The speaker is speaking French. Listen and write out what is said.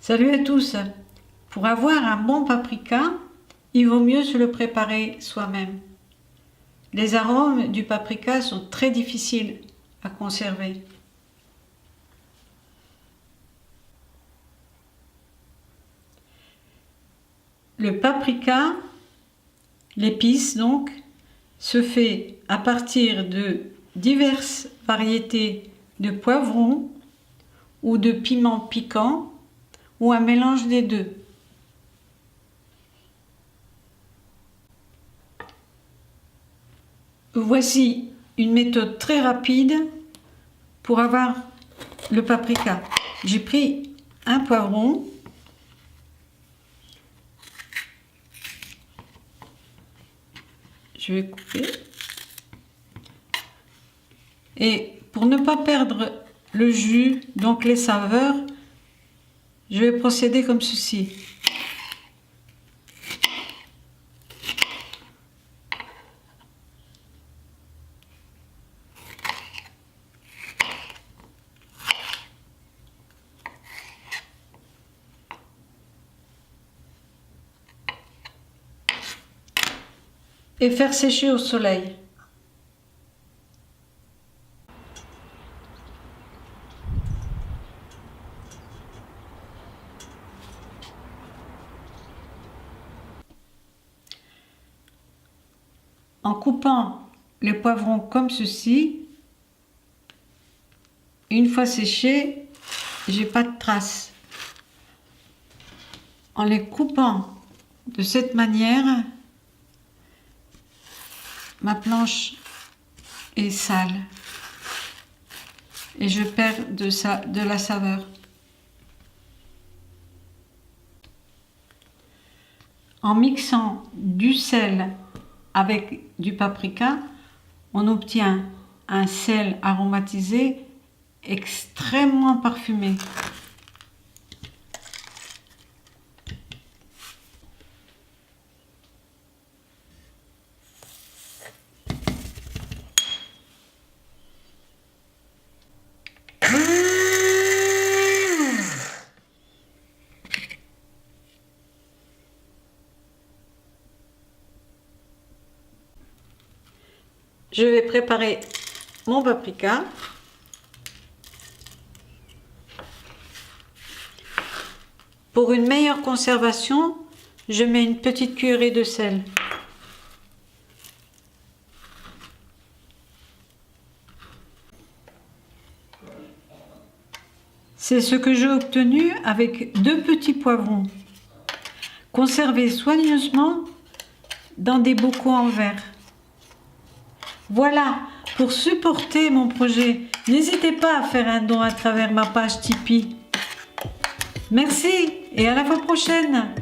Salut à tous! Pour avoir un bon paprika, il vaut mieux se le préparer soi-même. Les arômes du paprika sont très difficiles à conserver. Le paprika, l'épice donc, se fait à partir de diverses variétés de poivrons ou de piments piquants ou un mélange des deux. Voici une méthode très rapide pour avoir le paprika. J'ai pris un poivron, je vais couper, et pour ne pas perdre le jus, donc les saveurs, je vais procéder comme ceci. Et faire sécher au soleil. En coupant les poivrons comme ceci, une fois séchés, j'ai pas de traces. En les coupant de cette manière, ma planche est sale et je perds de la saveur. En mixant du sel avec du paprika, on obtient un sel aromatisé extrêmement parfumé. Je vais préparer mon paprika. Pour une meilleure conservation, je mets une petite cuillerée de sel. C'est ce que j'ai obtenu avec 2 petits poivrons, conservés soigneusement dans des bocaux en verre. Voilà, pour supporter mon projet, n'hésitez pas à faire un don à travers ma page Tipeee. Merci et à la fois prochaine.